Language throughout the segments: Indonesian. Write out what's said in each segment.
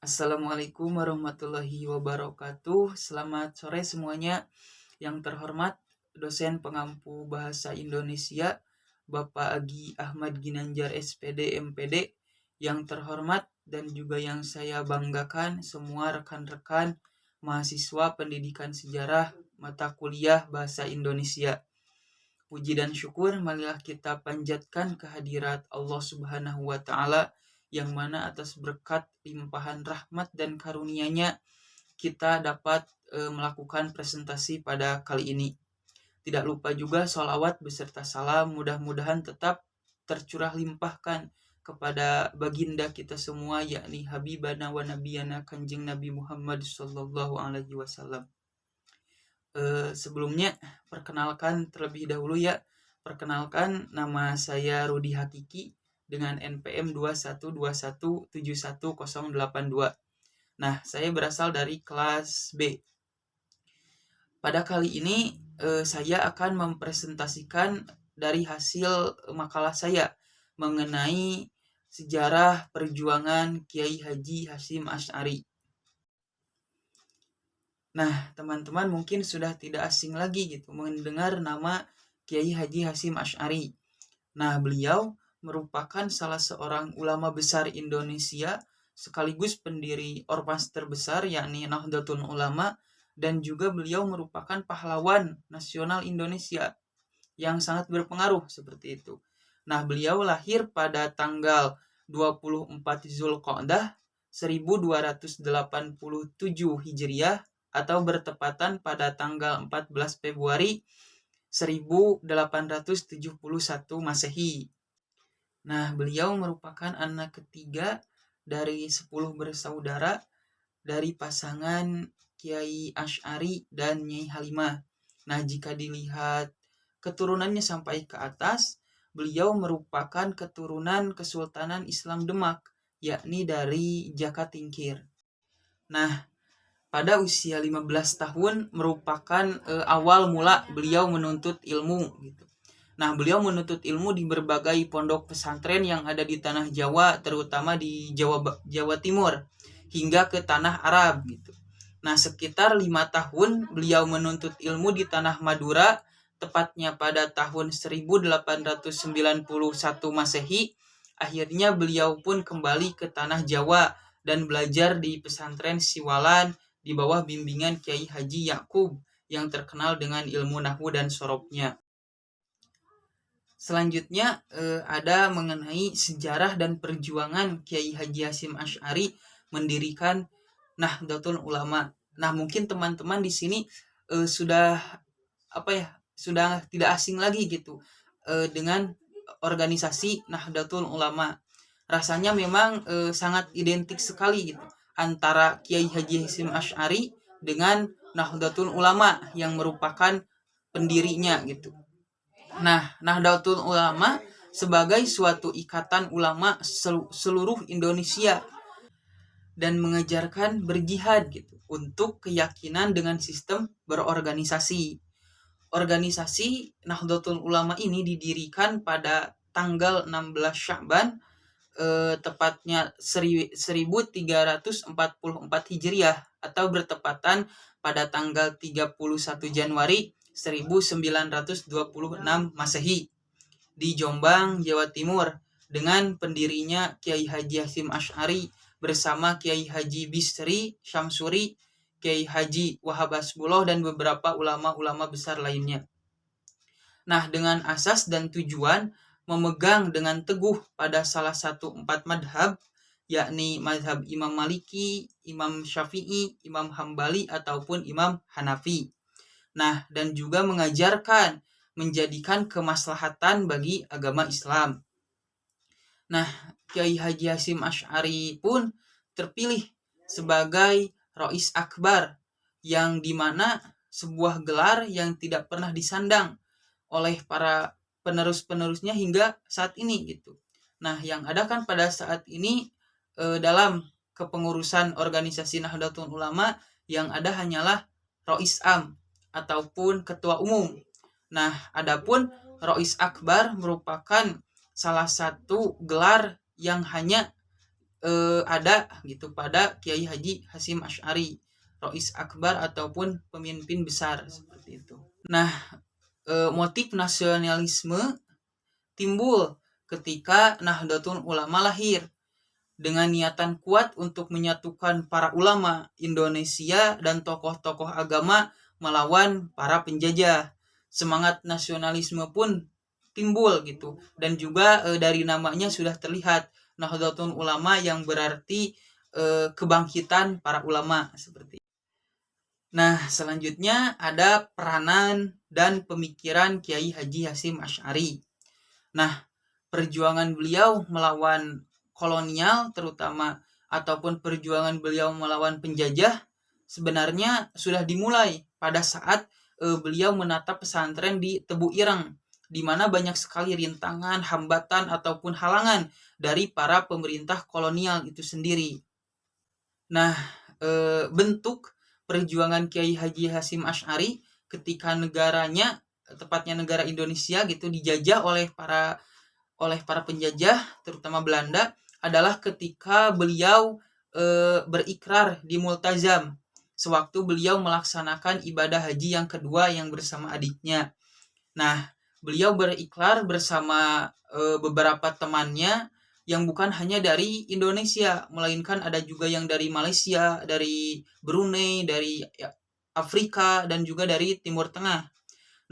Assalamualaikum warahmatullahi wabarakatuh. Selamat sore semuanya. Yang terhormat dosen pengampu bahasa Indonesia Bapak Agi Ahmad Ginanjar SPD MPD. Yang terhormat dan juga yang saya banggakan semua rekan-rekan mahasiswa pendidikan sejarah mata kuliah bahasa Indonesia. Puji dan syukur marilah kita panjatkan kehadirat Allah Subhanahu wa taala yang mana atas berkat limpahan rahmat dan karunia-Nya kita dapat melakukan presentasi pada kali ini. Tidak lupa juga sholawat beserta salam mudah-mudahan tetap tercurah limpahkan kepada baginda kita semua, yakni Habibana wa Nabiyana Kanjeng Nabi Muhammad Sallallahu Alaihi Wasallam. Sebelumnya perkenalkan terlebih dahulu ya. Perkenalkan, nama saya Rudi Hakiki dengan NPM 212171082. Nah, saya berasal dari kelas B. Pada kali ini saya akan mempresentasikan dari hasil makalah saya mengenai sejarah perjuangan Kiai Haji Hasyim Asy'ari. Nah, teman-teman mungkin sudah tidak asing lagi gitu mendengar nama Kiai Haji Hasyim Asy'ari. Nah, beliau merupakan salah seorang ulama besar Indonesia sekaligus pendiri ormas terbesar yakni Nahdlatul Ulama, dan juga beliau merupakan pahlawan nasional Indonesia yang sangat berpengaruh seperti itu. Nah, beliau lahir pada tanggal 24 Zulqa'dah 1287 Hijriah atau bertepatan pada tanggal 14 Februari 1871 Masehi. Nah, beliau merupakan anak ketiga dari 10 bersaudara dari pasangan Kiai Asy'ari dan Nyai Halimah. Nah, jika dilihat keturunannya sampai ke atas, beliau merupakan keturunan Kesultanan Islam Demak, yakni dari Jakatingkir. Nah, pada usia 15 tahun merupakan awal mula beliau menuntut ilmu gitu. Nah, beliau menuntut ilmu di berbagai pondok pesantren yang ada di tanah Jawa, terutama di Jawa Timur hingga ke tanah Arab gitu. Nah, sekitar 5 tahun beliau menuntut ilmu di tanah Madura, tepatnya pada tahun 1891 Masehi. Akhirnya beliau pun kembali ke tanah Jawa dan belajar di pesantren Siwalan di bawah bimbingan Kiai Haji Yakub yang terkenal dengan ilmu nahwu dan sorobnya. Selanjutnya ada mengenai sejarah dan perjuangan Kiai Haji Hasyim Asy'ari mendirikan Nahdlatul Ulama. Nah, mungkin teman-teman di sini sudah tidak asing lagi gitu dengan organisasi Nahdlatul Ulama. Rasanya memang sangat identik sekali gitu antara Kiai Haji Hasyim Asy'ari dengan Nahdlatul Ulama yang merupakan pendirinya gitu. Nah, Nahdlatul Ulama sebagai suatu ikatan ulama seluruh Indonesia dan mengajarkan berjihad gitu untuk keyakinan dengan sistem berorganisasi. Organisasi Nahdlatul Ulama ini didirikan pada tanggal 16 Sya'ban tepatnya 1344 Hijriah atau bertepatan pada tanggal 31 Januari 1926 Masehi di Jombang, Jawa Timur dengan pendirinya Kiai Haji Hasyim Asy'ari bersama Kiai Haji Bisri Syamsuri, Kiai Haji Wahab Hasbullah dan beberapa ulama-ulama besar lainnya. Nah, dengan asas dan tujuan memegang dengan teguh pada salah satu 4 madhab, yakni madhab Imam Maliki, Imam Syafi'i, Imam Hambali, ataupun Imam Hanafi. Nah, dan juga mengajarkan menjadikan kemaslahatan bagi agama Islam. Nah, Kiai Haji Hasyim Asy'ari pun terpilih sebagai Rais Akbar, yang dimana sebuah gelar yang tidak pernah disandang oleh para penerus-penerusnya hingga saat ini gitu. Nah, yang ada kan pada saat ini dalam kepengurusan organisasi Nahdlatul Ulama yang ada hanyalah Rais Am ataupun ketua umum. Nah, adapun Rais Akbar merupakan salah satu gelar yang hanya ada gitu pada Kiai Haji Hasyim Asy'ari, Rois Akbar ataupun pemimpin besar seperti itu. Nah, motif nasionalisme timbul ketika Nahdlatul Ulama lahir dengan niatan kuat untuk menyatukan para ulama Indonesia dan tokoh-tokoh agama melawan para penjajah. Semangat nasionalisme pun timbul gitu, dan juga dari namanya sudah terlihat Nahdlatul Ulama yang berarti kebangkitan para ulama seperti. Nah, selanjutnya ada peranan dan pemikiran Kiai Haji Hasyim Asy'ari. Nah, perjuangan beliau melawan kolonial terutama ataupun perjuangan beliau melawan penjajah sebenarnya sudah dimulai pada saat beliau menatap pesantren di Tebu Ireng, di mana banyak sekali rintangan, hambatan ataupun halangan dari para pemerintah kolonial itu sendiri. Nah, bentuk perjuangan Kiai Haji Hasyim Asy'ari ketika negaranya, tepatnya negara Indonesia gitu, dijajah oleh para penjajah terutama Belanda adalah ketika beliau berikrar di Multazam sewaktu beliau melaksanakan ibadah haji yang kedua yang bersama adiknya. Nah, beliau berikrar bersama beberapa temannya yang bukan hanya dari Indonesia, melainkan ada juga yang dari Malaysia, dari Brunei, dari Afrika, dan juga dari Timur Tengah.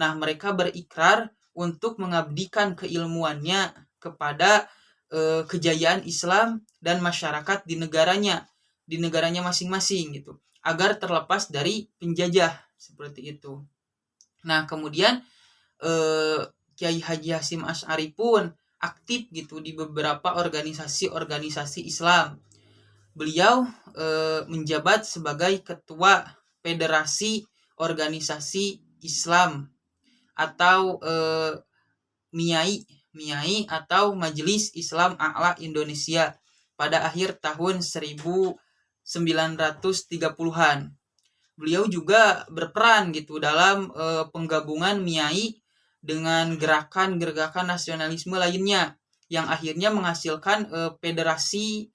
Nah, mereka berikrar untuk mengabdikan keilmuannya kepada kejayaan Islam dan masyarakat di negaranya masing-masing gitu, agar terlepas dari penjajah seperti itu. Nah, kemudian Kiai Haji Hasyim Asy'ari pun aktif gitu di beberapa organisasi-organisasi Islam. Beliau menjabat sebagai ketua Federasi Organisasi Islam atau MIAI atau Majelis Islam A'la Indonesia pada akhir tahun 1930-an. Beliau juga berperan gitu dalam penggabungan MIAI dengan gerakan-gerakan nasionalisme lainnya yang akhirnya menghasilkan Federasi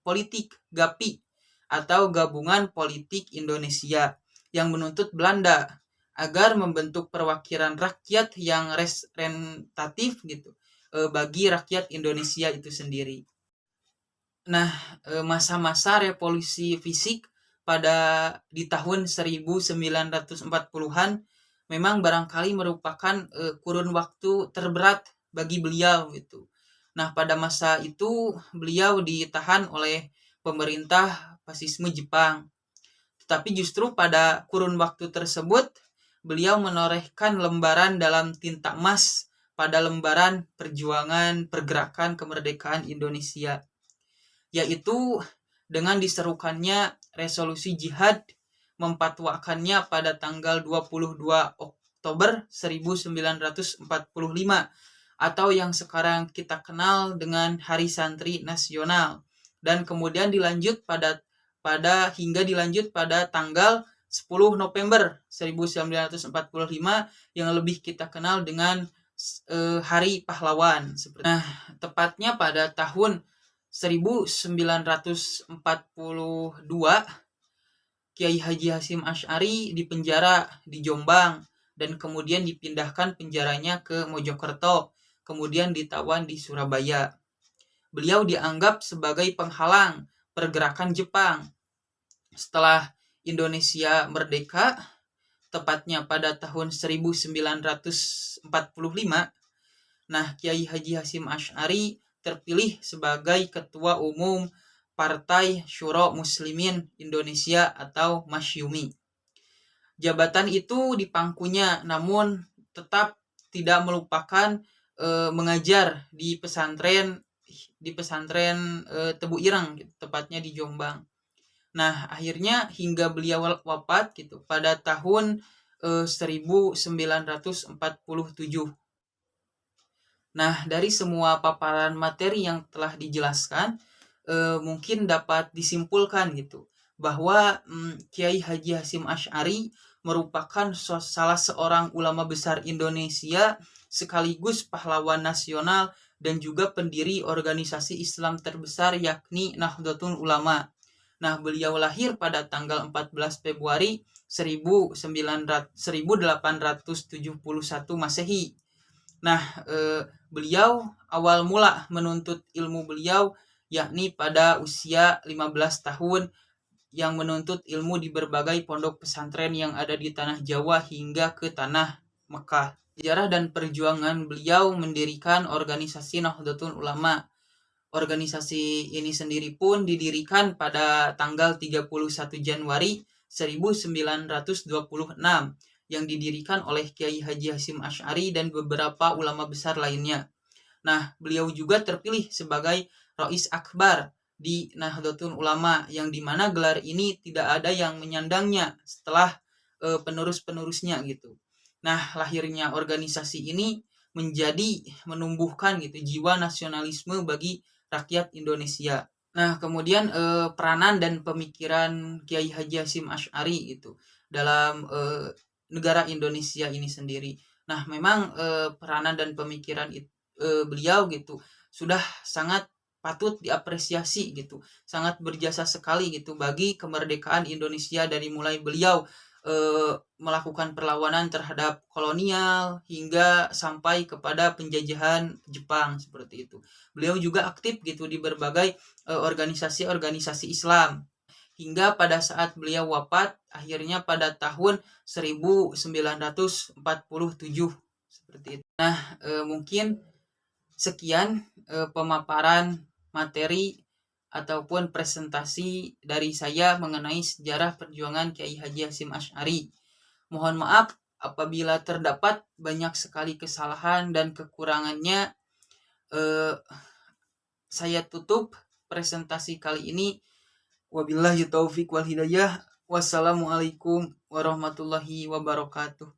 Politik GAPI atau Gabungan Politik Indonesia yang menuntut Belanda agar membentuk perwakilan rakyat yang representatif gitu bagi rakyat Indonesia itu sendiri. Nah, masa-masa revolusi fisik di tahun 1940-an memang barangkali merupakan kurun waktu terberat bagi beliau gitu. Nah, pada masa itu beliau ditahan oleh pemerintah fasisme Jepang. Tetapi justru pada kurun waktu tersebut beliau menorehkan lembaran dalam tinta emas pada lembaran perjuangan pergerakan kemerdekaan Indonesia, yaitu dengan diserukannya resolusi jihad, mempatwakannya pada tanggal 22 Oktober 1945 atau yang sekarang kita kenal dengan Hari Santri Nasional, dan kemudian dilanjut pada tanggal 10 November 1945 yang lebih kita kenal dengan Hari Pahlawan. Nah, tepatnya pada tahun 1942 Kiai Haji Hasyim Asy'ari dipenjara di Jombang dan kemudian dipindahkan penjaranya ke Mojokerto, kemudian ditawan di Surabaya. Beliau dianggap sebagai penghalang pergerakan Jepang. Setelah Indonesia merdeka, tepatnya pada tahun 1945, nah Kiai Haji Hasyim Asy'ari terpilih sebagai Ketua Umum Partai Syuro Muslimin Indonesia atau Masyumi. Jabatan itu dipangkunya, namun tetap tidak melupakan mengajar di pesantren Tebu Ireng, tepatnya di Jombang. Nah, akhirnya hingga beliau wafat gitu pada tahun 1947. Nah, dari semua paparan materi yang telah dijelaskan, mungkin dapat disimpulkan gitu bahwa Kiai Haji Hasyim Asy'ari merupakan salah seorang ulama besar Indonesia sekaligus pahlawan nasional dan juga pendiri organisasi Islam terbesar yakni Nahdlatul Ulama. Nah, beliau lahir pada tanggal 14 Februari 1871 Masehi. Nah, beliau awal mula menuntut ilmu beliau yakni pada usia 15 tahun yang menuntut ilmu di berbagai pondok pesantren yang ada di tanah Jawa hingga ke tanah Mekah. Sejarah dan perjuangan beliau mendirikan organisasi Nahdlatul Ulama. Organisasi ini sendiri pun didirikan pada tanggal 31 Januari 1926 yang didirikan oleh Kiai Haji Hasyim Asy'ari dan beberapa ulama besar lainnya. Nah, beliau juga terpilih sebagai Rais Akbar di Nahdlatul Ulama yang dimana gelar ini tidak ada yang menyandangnya setelah penerus-penerusnya gitu. Nah, lahirnya organisasi ini menumbuhkan gitu jiwa nasionalisme bagi rakyat Indonesia. Nah, kemudian peranan dan pemikiran Kiai Haji Hasyim Asy'ari itu dalam negara Indonesia ini sendiri. Nah, memang peranan dan pemikiran beliau gitu sudah sangat patut diapresiasi gitu, sangat berjasa sekali gitu bagi kemerdekaan Indonesia dari mulai beliau melakukan perlawanan terhadap kolonial hingga sampai kepada penjajahan Jepang seperti itu. Beliau juga aktif gitu di berbagai organisasi-organisasi Islam hingga pada saat beliau wafat akhirnya pada tahun 1947 seperti itu. Nah, mungkin sekian pemaparan materi ataupun presentasi dari saya mengenai sejarah perjuangan Kiai Haji Hasyim Asy'ari. Mohon maaf apabila terdapat banyak sekali kesalahan dan kekurangannya. Saya tutup presentasi kali ini. Wabillahi taufiq wal hidayah. Wassalamualaikum warahmatullahi wabarakatuh.